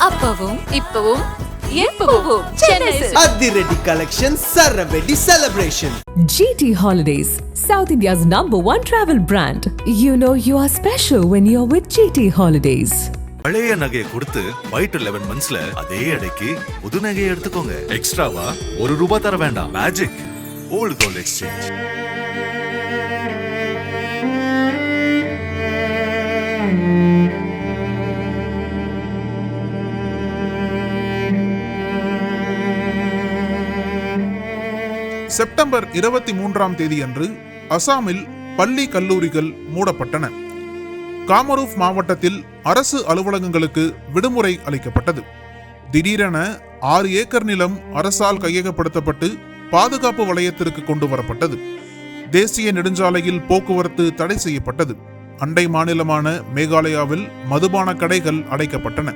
அப்பவும் இப்பவும் எப்பவும் சென்னை அதிரடி கலெக்ஷன் சரவெடி celebration. GT Holidays, South India's #1 travel brand. You know you are special when you're with GT Holidays. பழைய நகையை கொடுத்து ஒயிட் 11 மந்த்ஸ்ல அதே அடைக்கு புது நகையை எடுத்துக்கோங்க. எக்ஸ்ட்ராவா ₹1 தர வேண்டாம். Magic old gold exchange. September 23ஆம் தேதி அன்று அசாமில் பள்ளி கல்லூரிகள் மூடப்பட்டன. காமரூப் மாவட்டத்தில் அரசு அலுவலகங்களுக்கு விடுமுறை அளிக்கப்பட்டது. திடீரென 6 ஏக்கர் நிலம் அரசால் கையகப்படுத்தப்பட்டு பாதுகாப்பு வலயத்திற்கு கொண்டு வரப்பட்டது. தேசிய நெடுஞ்சாலையில் போக்குவரத்து தடை செய்யப்பட்டது. அண்டை மாநிலமான மேகாலயாவில் மதுபான கடைகள் அடைக்கப்பட்டன.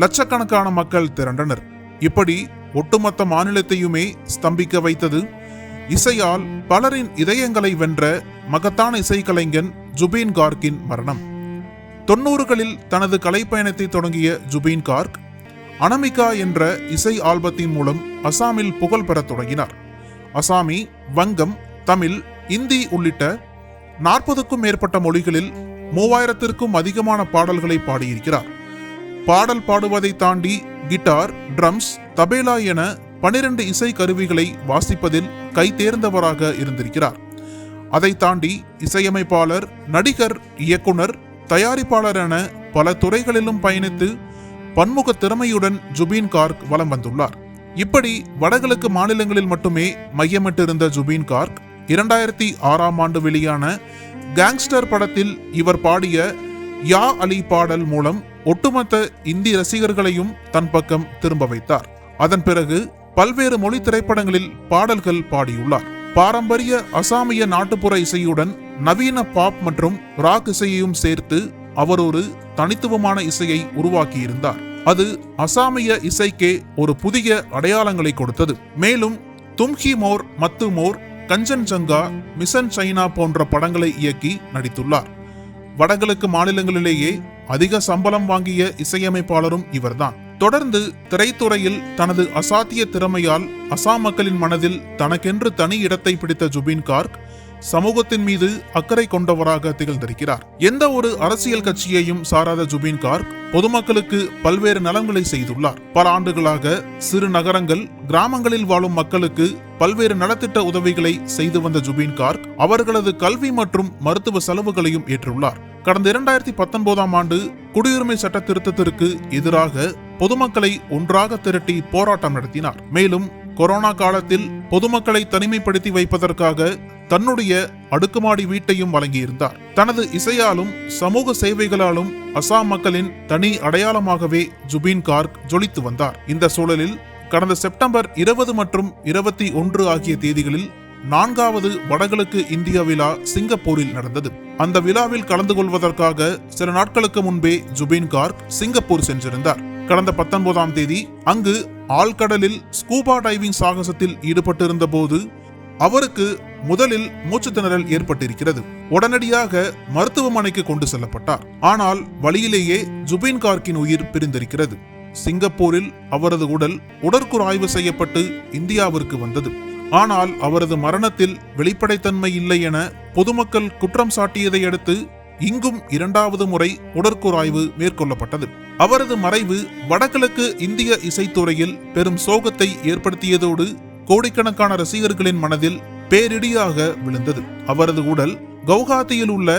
லட்சக்கணக்கான மக்கள் திரண்டனர். இப்படி ஒட்டுமொத்த மாநிலத்தையுமே ஸ்தம்பிக்க வைத்தது இசையால் பலரின் இதயங்களை வென்ற மகத்தான இசைக்கலைஞன் ஜுபீன் கார்க்கின் மரணம். 90களில் தனது கலைப்பயணத்தை தொடங்கிய ஜுபீன் கார்க் அனமிகா என்ற இசை ஆல்பத்தின் மூலம் அசாமில் புகழ் பெறத் தொடங்கினார். அசாமி, வங்கம், தமிழ், இந்தி உள்ளிட்ட 40க்கும் மேற்பட்ட மொழிகளில் 3000த்திற்கும் அதிகமான பாடல்களை பாடியிருக்கிறார். பாடல் பாடுவதை தாண்டி கிட்டார், ட்ரம்ஸ், தபேலா என 12 இசை கருவிகளை வாசிப்பதில் கைதேர்ந்தவராக இருந்திருக்கிறார். அதை தாண்டி இசையமைப்பாளர், நடிகர், இயக்குனர், தயாரிப்பாளர் என பல துறைகளிலும் பயணித்து பன்முக திறமையுடன் ஜுபீன் கார்க் வலம் வந்துள்ளார். இப்படி வடகிழக்கு மாநிலங்களில் மட்டுமே மையமிட்டிருந்த ஜுபீன் கார்க் 2006ஆம் ஆண்டு வெளியான கேங்ஸ்டர் படத்தில் இவர் பாடிய யா அலி பாடல் மூலம் ஒட்டுமொத்த இந்தி ரசிகர்களையும் தன் பக்கம் திரும்ப வைத்தார். அதன் பிறகு பல்வேறு மொழி திரைப்படங்களில் பாடல்கள் பாடியுள்ளார். பாரம்பரிய அசாமிய நாட்டுப்புற இசையுடன் நவீன பாப் மற்றும் ராக் இசையையும் சேர்த்து அவர் ஒரு தனித்துவமான இசையை உருவாக்கியிருந்தார். அது அசாமிய இசைக்கே ஒரு புதிய அடையாளங்களை கொடுத்தது. மேலும் தும்ஹி மோர், மத்து மோர், கஞ்சன்ஜங்கா, மிஷன் சைனா போன்ற படங்களை இயக்கி நடித்துள்ளார். வடகிழக்கு மாநிலங்களிலேயே அதிக சம்பளம் வாங்கிய இசையமைப்பாளரும் இவர்தான். தொடர்ந்து திரைத்துறையில் தனது அசாத்திய திறமையால் அசாம் மக்களின் மனதில் தனக்கென்று தனி இடத்தை பிடித்த ஜுபீன் கார்க் சமூகத்தின் மீது அக்கறை கொண்டவராக திகழ்ந்திருக்கிறார். எந்த ஒரு அரசியல் கட்சியையும் சாராத ஜுபீன் கார்க் பொதுமக்களுக்கு பல்வேறு நலன்களை செய்துள்ளார். பல ஆண்டுகளாக சிறு நகரங்கள், கிராமங்களில் வாழும் மக்களுக்கு பல்வேறு நலத்திட்ட உதவிகளை செய்து வந்த ஜுபீன் கார்க் அவர்களது கல்வி மற்றும் மருத்துவ செலவுகளையும் ஏற்றுள்ளார். கடந்த 2019ஆம் ஆண்டு குடியுரிமை சட்ட திருத்தத்திற்கு எதிராக பொதுமக்களை ஒன்றாக திரட்டி போராட்டம் நடத்தினார். மேலும் கொரோனா காலத்தில் பொதுமக்களை தனிமைப்படுத்தி வைப்பதற்காக தன்னுடைய அடுக்குமாடி வீட்டையும் வழங்கியிருந்தார். தனது இசையாலும் சமூக சேவைகளாலும் அசாம் மக்களின் தனி அடையாளமாகவே ஜுபீன் கார்க் ஜொலித்து வந்தார். இந்த சூழலில் கடந்த செப்டம்பர் 20 மற்றும் 21 ஆகிய தேதிகளில் 4வது வடகிழக்கு இந்தியா விழா சிங்கப்பூரில் நடந்தது. அந்த விழாவில் கலந்து கொள்வதற்காக சில நாட்களுக்கு முன்பே ஜுபீன் கார்க் சிங்கப்பூர் சென்றிருந்தார். கடந்த 19ஆம் தேதி அங்கு ஆழ்கடலில் ஸ்கூபா டைவிங் சாகசத்தில் ஈடுபட்டிருந்த போது அவருக்கு முதலில் மூச்சு திணறல் ஏற்பட்டிருக்கிறது. உடனடியாக மருத்துவமனைக்கு கொண்டு செல்லப்பட்டார். ஆனால் வழியிலேயே ஜுபீன் கார்க்கின் உயிர் பிரிந்திருக்கிறது. சிங்கப்பூரில் அவரது உடல் உடற்கூறாய்வு செய்யப்பட்டு இந்தியாவிற்கு வந்தது. ஆனால் அவரது மரணத்தில் வெளிப்படைத்தன்மை இல்லை என பொதுமக்கள் குற்றம் சாட்டியதை அடுத்து இங்கும் 2வது முறை உடற்கூறாய்வு மேற்கொள்ளப்பட்டது. அவரது மறைவு வடகிழக்கு இந்திய இசைத்துறையில் பெரும் சோகத்தை ஏற்படுத்தியதோடு கோடிக்கணக்கான ரசிகர்களின் மனதில் பேரிடியாக விழுந்தது. அவரது உடல் கவுஹாத்தியில் உள்ள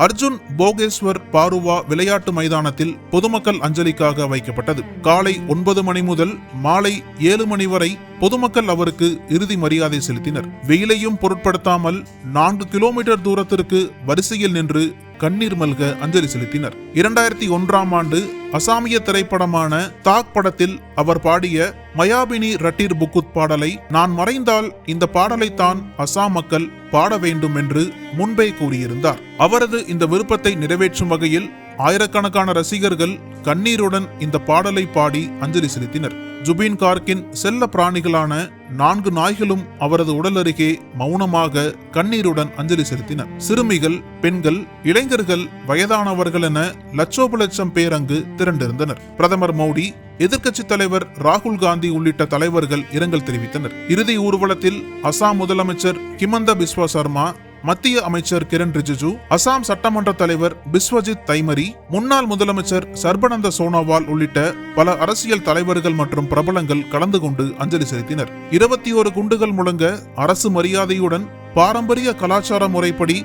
அர்ஜுன் போகேஸ்வர் பாருவா விளையாட்டு மைதானத்தில் பொதுமக்கள் அஞ்சலிக்காக வைக்கப்பட்டது. காலை 9 மணி முதல் மாலை 7 மணி வரை பொதுமக்கள் அவருக்கு இறுதி மரியாதை செலுத்தினர். வெயிலையும் பொருட்படுத்தாமல் 4 கிலோமீட்டர் தூரத்திற்கு வரிசையில் நின்று கண்ணீர் மல்க அஞ்சலி செலுத்தினர். 2001ஆம் ஆண்டு அசாமிய திரைப்படமான தாக் படத்தில் அவர் பாடிய மயாபினி ரட்டீர் புக்குத் பாடலை நான் மறைந்தால் இந்த பாடலை தான் அசாம் மக்கள் பாட வேண்டும் என்று முன்பே கூறியிருந்தார். அவரது இந்த விருப்பத்தை நிறைவேற்றும் வகையில் ஆயிரக்கணக்கான ரசிகர்கள் கண்ணீருடன் இந்த பாடலை பாடி அஞ்சலி செலுத்தினர். ஜுபீன் கார்க்கின் செல்ல பிராணிகளான 4 நாய்களும் அவரது உடல் அருகே மௌனமாக கண்ணீருடன் அஞ்சலி செலுத்தினர். சிறுமிகள், பெண்கள், இளைஞர்கள், வயதானவர்கள் என லட்சோப லட்சம் பேர் அங்கு திரண்டிருந்தனர். பிரதமர் மோடி, எதிர்க்கட்சித் தலைவர் ராகுல் காந்தி உள்ளிட்ட தலைவர்கள் இரங்கல் தெரிவித்தனர். இறுதி ஊர்வலத்தில் அசாம் முதலமைச்சர் ஹிமந்த பிஸ்வா சர்மா, மத்திய அமைச்சர் கிரண் ரிஜிஜு, அசாம் சட்டமன்ற தலைவர் பிஸ்வஜித் தைமரி, முன்னாள் முதலமைச்சர் சர்பனந்த சோனோவால் உள்ளிட்ட பல அரசியல் தலைவர்கள் மற்றும் பிரபலங்கள் கலந்து கொண்டு அஞ்சலி செலுத்தினர். 21 குண்டுகள் முழங்க அரசு மரியாதையுடன் பாரம்பரிய கலாச்சார முறைப்படி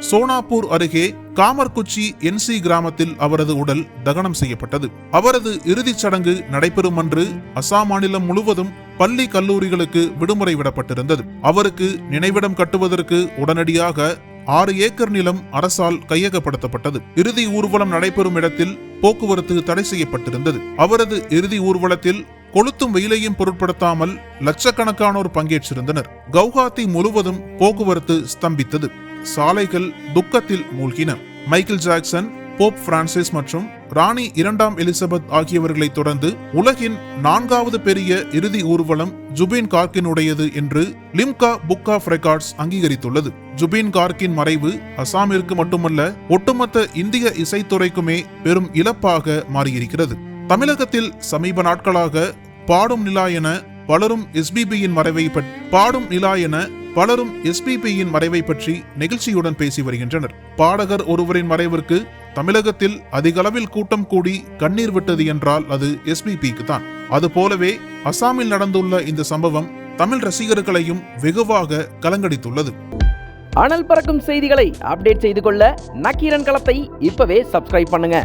சோனாப்பூர் அருகே காமர்குச்சி என்சி கிராமத்தில் அவரது உடல் தகனம் செய்யப்பட்டது. அவரது இறுதிச் சடங்கு நடைபெறும் அன்று அசாம் மாநிலம் முழுவதும் பள்ளி கல்லூரிகளுக்கு விடுமுறை விடப்பட்டிருந்தது. அவருக்கு நினைவிடம் கட்டுவதற்கு உடனடியாக 6 ஏக்கர் நிலம் அரசால் கையகப்படுத்தப்பட்டது. இறுதி ஊர்வலம் நடைபெறும் இடத்தில் போக்குவரத்து தடை செய்யப்பட்டிருந்தது. அவரது இறுதி ஊர்வலத்தில் கொளுத்தும் வெயிலையும் பொருட்படுத்தாமல் லட்சக்கணக்கானோர் பங்கேற்றிருந்தனர். கவுஹாத்தி முழுவதும் போக்குவரத்து ஸ்தம்பித்தது. சாலைகள் துக்கத்தில் மூழ்கின. மைக்கேல் ஜாக்சன், போப் பிரான்சிஸ் மற்றும் ராணி 2ஆம் எலிசபெத் ஆகியவர்களை தொடர்ந்து உலகின் 4வது பெரிய இறுதி ஊர்வலம் ஜுபின் கார்கினுடையது என்று லிம்கா புக் ஆஃப் ரெக்கார்ட்ஸ் அங்கீகரித்துள்ளது. ஜுபின் கார்கின் மறைவு அசாமிற்கு மட்டுமல்ல, ஒட்டுமொத்த இந்திய இசைத்துறைக்குமே பெரும் இழப்பாக மாறியிருக்கிறது. தமிழகத்தில் சமீப நாட்களாக பாடும் நிலா என பலரும் எஸ்பிபியின் மறைவை பற்றி நெகிழ்ச்சியுடன் பேசி வருகின்றனர். பாடகர் ஒருவரின் மறைவிற்கு தமிழகத்தில் அதிக அளவில் கூட்டம் கூடி கண்ணீர் விட்டது என்றால் அது எஸ்பிபிக்கு தான். அதுபோலவே அசாமில் நடந்துள்ள இந்த சம்பவம் தமிழ் ரசிகர்களையும் வெகுவாக கலங்கடித்துள்ளது. அனல் பறக்கும் செய்திகளை அப்டேட் செய்து கொள்ள நக்கீரன் களத்தை இப்பவே சப்ஸ்கிரைப் பண்ணுங்க.